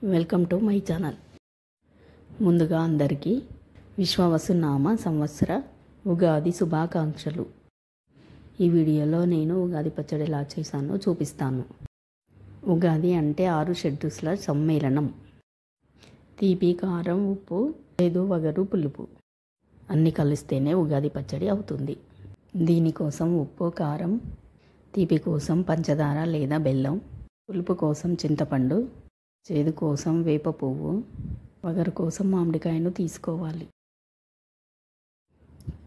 Welcome to my channel. ముందుగా అందరికీ విశ్వవసునామ సంవత్సర ఉగాది శుభాకాంక్షలు. ఈ వీడియోలో నేను ఉగాది పచ్చడి ఎలా చేశానో చూపిస్తాను. ఉగాది అంటే 6 షడ్రుచుల సమ్మేళనం. తీపి, కారం, ఉప్పు, చేదు, వగరు, పులుపు అన్నీ కలిస్తేనే ఉగాది పచ్చడి అవుతుంది. దీనికోసం ఉప్పు, కారం, తీపి కోసం పంచదార లేదా బెల్లం, పులుపు కోసం చింతపండు, చేదు కోసం వేప పువ్వు, వగరు కోసం మామిడికాయను తీసుకోవాలి.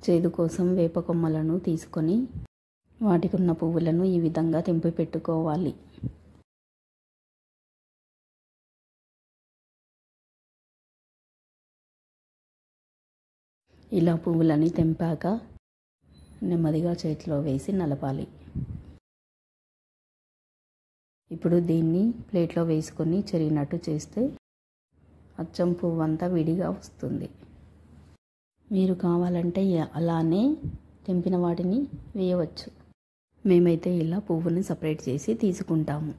చేదు కోసం వేప కొమ్మలను తీసుకొని వాటికి ఉన్న పువ్వులను ఈ విధంగా తెంపి పెట్టుకోవాలి. ఇలా పువ్వులని తెంపాక నెమ్మదిగా చేతిలో వేసి నలపాలి. ఇప్పుడు దీన్ని ప్లేట్లో వేసుకొని చెరిగినట్టు చేస్తే అచ్చం పువ్వంతా విడిగా వస్తుంది. మీరు కావాలంటే అలానే తెంపిన వాటిని వేయవచ్చు. మేమైతే ఇలా పువ్వుని సపరేట్ చేసి తీసుకుంటాము.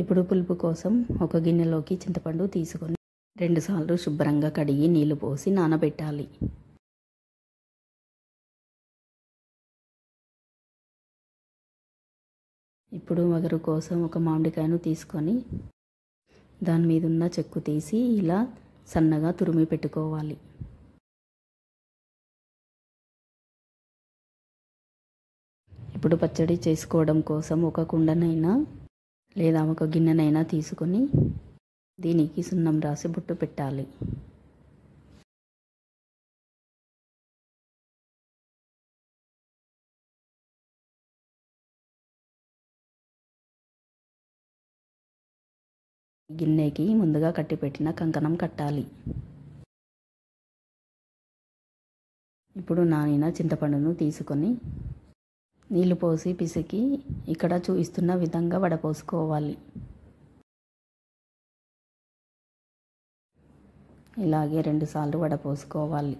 ఇప్పుడు పులుపు కోసం ఒక గిన్నెలోకి చింతపండు తీసుకొని 2 సార్లు శుభ్రంగా కడిగి నీళ్లు పోసి నానబెట్టాలి. ఇప్పుడు వగరు కోసం ఒక మామిడికాయను తీసుకొని దాని మీద ఉన్న చెక్కు తీసి ఇలా సన్నగా తురిమి పెట్టుకోవాలి. ఇప్పుడు పచ్చడి చేసుకోవడం కోసం ఒక కుండనైనా లేదా ఒక గిన్నెనైనా తీసుకొని దీనికి సున్నం రాసి బొట్టు పెట్టాలి. గిన్నెకి ముందుగా కట్టిపెట్టిన కంకణం కట్టాలి. ఇప్పుడు నానిన చింతపండును తీసుకొని నీళ్లు పోసి పిసికి ఇక్కడ చూపిస్తున్న విధంగా వడపోసుకోవాలి. ఇలాగే 2 సార్లు వడపోసుకోవాలి.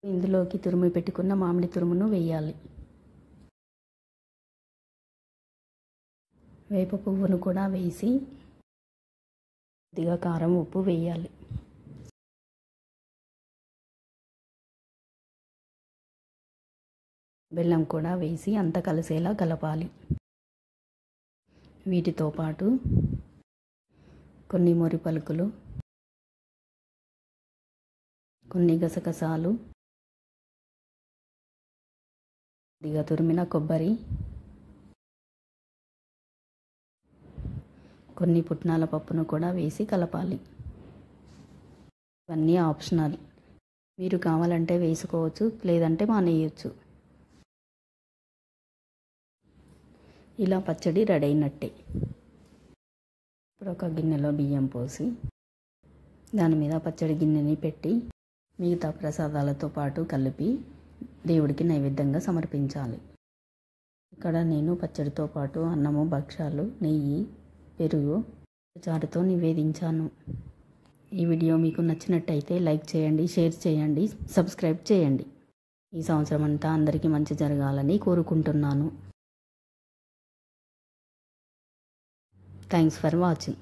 ఇందులోకి తురిమి పెట్టుకున్న మామిడి తురుమును వేయాలి. వేప పువ్వును కూడా వేసి కొద్దిగా కారం, ఉప్పు వేయాలి. బెల్లం కూడా వేసి అంత కలిసేలా కలపాలి. వీటితో పాటు కొన్ని మొరి పలుకులు, కొన్ని గసగసాలు, కొద్దిగా తురిమిన కొబ్బరి, కొన్ని పుట్నాల పప్పును కూడా వేసి కలపాలి. ఇవన్నీ ఆప్షనల్. మీరు కావాలంటే వేసుకోవచ్చు, లేదంటే మానేయచ్చు. ఇలా పచ్చడి రెడీ అయినట్టే. ఇప్పుడు ఒక గిన్నెలో బియ్యం పోసి దాని మీద పచ్చడి గిన్నెని పెట్టి మిగతా ప్రసాదాలతో పాటు కలిపి దేవుడికి నైవేద్యంగా సమర్పించాలి. ఇక్కడ నేను పచ్చడితో పాటు అన్నము, భక్షాలు, నెయ్యి, పెరుగు, చారుతో నివేదించాను. ఈ వీడియో మీకు నచ్చినట్టయితే లైక్ చేయండి, షేర్ చేయండి, సబ్స్క్రైబ్ చేయండి. ఈ సంవత్సరం అంతా అందరికీ మంచి జరగాలని కోరుకుంటున్నాను. Thanks for watching.